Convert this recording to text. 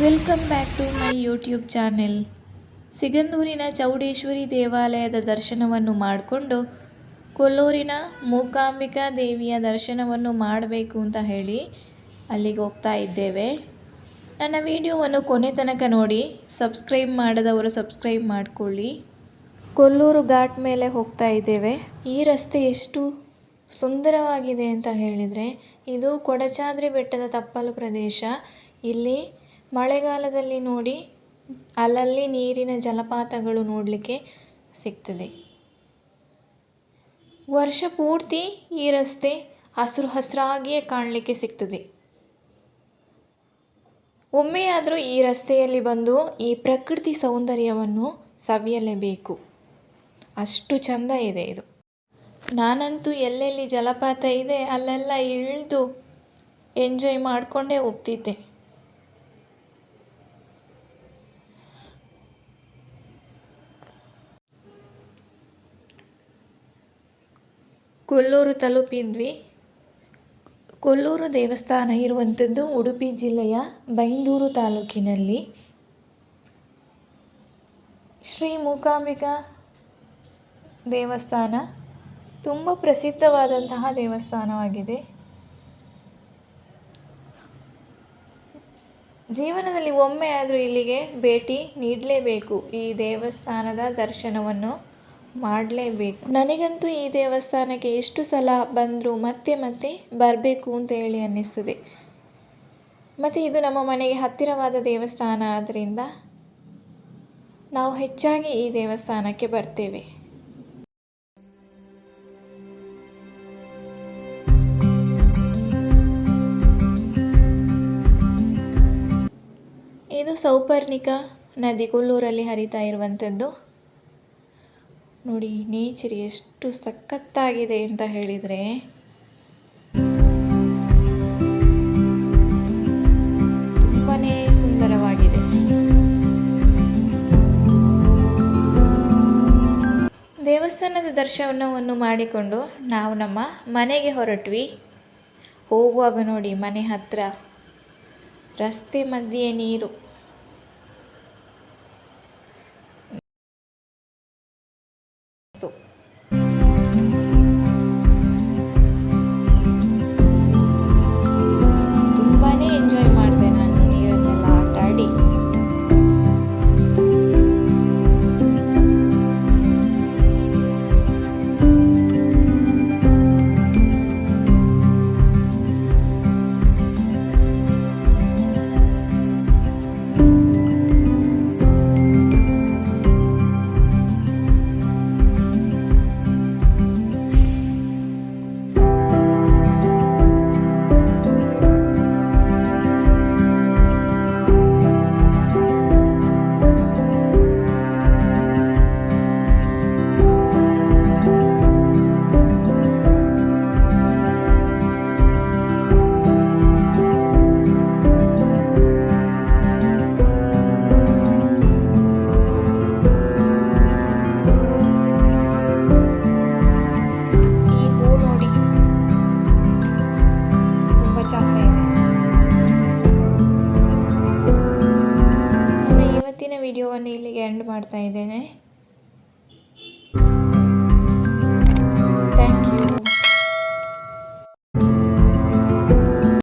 Welcome back to my YouTube channel. ಸಿಗಂದೂರಿನ ಚೌಡೇಶ್ವರಿ ದೇವಾಲಯದ ದರ್ಶನವನ್ನು ಮಾಡಿಕೊಂಡು ಕೊಲ್ಲೂರಿನ ಮೂಕಾಂಬಿಕಾ ದೇವಿಯ ದರ್ಶನವನ್ನು ಮಾಡಬೇಕು ಅಂತ ಹೇಳಿ ಅಲ್ಲಿಗೆ ಹೋಗ್ತಾ ಇದ್ದೇವೆ. ನನ್ನ ವಿಡಿಯೋವನ್ನು ಕೊನೆ ತನಕ ನೋಡಿ, ಸಬ್ಸ್ಕ್ರೈಬ್ ಮಾಡದವರು ಸಬ್ಸ್ಕ್ರೈಬ್ ಮಾಡಿಕೊಳ್ಳಿ. ಕೊಲ್ಲೂರು ಘಾಟ್ ಮೇಲೆ ಹೋಗ್ತಾ ಇದ್ದೇವೆ. ಈ ರಸ್ತೆ ಎಷ್ಟು ಸುಂದರವಾಗಿದೆ ಅಂತ ಹೇಳಿದರೆ, ಇದು ಕೊಡಚಾದ್ರಿ ಬೆಟ್ಟದ ತಪ್ಪಲು ಪ್ರದೇಶ. ಇಲ್ಲಿ ಮಳೆಗಾಲದಲ್ಲಿ ನೋಡಿ ಅಲ್ಲಲ್ಲಿ ನೀರಿನ ಜಲಪಾತಗಳು ನೋಡಲಿಕ್ಕೆ ಸಿಗ್ತದೆ. ವರ್ಷ ಪೂರ್ತಿ ಈ ರಸ್ತೆ ಹಸಿರು ಹಸಿರಾಗಿಯೇ ಕಾಣಲಿಕ್ಕೆ ಸಿಗ್ತದೆ. ಒಮ್ಮೆಯಾದರೂ ಈ ರಸ್ತೆಯಲ್ಲಿ ಬಂದು ಈ ಪ್ರಕೃತಿ ಸೌಂದರ್ಯವನ್ನು ಸವಿಯಲೇಬೇಕು. ಅಷ್ಟು ಚಂದ ಇದೆ ಇದು. ನಾನಂತೂ ಎಲ್ಲೆಲ್ಲಿ ಜಲಪಾತ ಇದೆ ಅಲ್ಲೆಲ್ಲ ಇಳಿದು ಎಂಜಾಯ್ ಮಾಡಿಕೊಂಡೇ ಹೋಗ್ತಿದ್ದೆ. ಕೊಲ್ಲೂರು ತಲುಪಿದ್ವಿ. ಕೊಲ್ಲೂರು ದೇವಸ್ಥಾನ ಇರುವಂಥದ್ದು ಉಡುಪಿ ಜಿಲ್ಲೆಯ ಬೈಂದೂರು ತಾಲೂಕಿನಲ್ಲಿ. ಶ್ರೀ ಮೂಕಾಂಬಿಕಾ ದೇವಸ್ಥಾನ ತುಂಬ ಪ್ರಸಿದ್ಧವಾದಂತಹ ದೇವಸ್ಥಾನವಾಗಿದೆ. ಜೀವನದಲ್ಲಿ ಒಮ್ಮೆ ಆದರೂ ಇಲ್ಲಿಗೆ ಭೇಟಿ ನೀಡಲೇಬೇಕು. ಈ ದೇವಸ್ಥಾನದ ದರ್ಶನವನ್ನು ಮಾಡಲೇಬೇಕು. ನನಗಂತೂ ಈ ದೇವಸ್ಥಾನಕ್ಕೆ ಎಷ್ಟು ಸಲ ಬಂದರೂ ಮತ್ತೆ ಮತ್ತೆ ಬರಬೇಕು ಅಂತ ಹೇಳಿ ಅನ್ನಿಸ್ತದೆ. ಮತ್ತು ಇದು ನಮ್ಮ ಮನೆಗೆ ಹತ್ತಿರವಾದ ದೇವಸ್ಥಾನ ಆದ್ದರಿಂದ ನಾವು ಹೆಚ್ಚಾಗಿ ಈ ದೇವಸ್ಥಾನಕ್ಕೆ ಬರ್ತೇವೆ. ಇದು ಸೌಪರ್ಣಿಕಾ ನದಿ ಕೊಲ್ಲೂರಲ್ಲಿ ಹರಿತಾ ಇರುವಂಥದ್ದು. ನೋಡಿ ನೇಚರ್ ಎಷ್ಟು ಸಖತ್ತಾಗಿದೆ ಅಂತ ಹೇಳಿದರೆ, ತುಂಬಾ ಸುಂದರವಾಗಿದೆ. ದೇವಸ್ಥಾನದ ದರ್ಶನವನ್ನು ಮಾಡಿಕೊಂಡು ನಾವು ನಮ್ಮ ಮನೆಗೆ ಹೊರಟ್ವಿ. ಹೋಗುವಾಗ ನೋಡಿ ಮನೆ ಹತ್ತಿರ ರಸ್ತೆ ಮಧ್ಯೆ ನೀರು. ತುಂಬಾನೇ ಎಂಜಾಯ್ ಮಾಡಿದೆ ನಾನು ನೀರನ್ನೆಲ್ಲ ಆಟ ಆಡಿ. ವಿಡಿಯೋವನ್ನು ಇಲ್ಲಿಗೆ ಎಂಡ್ ಮಾಡ್ತಾ ಇದ್ದೇನೆ.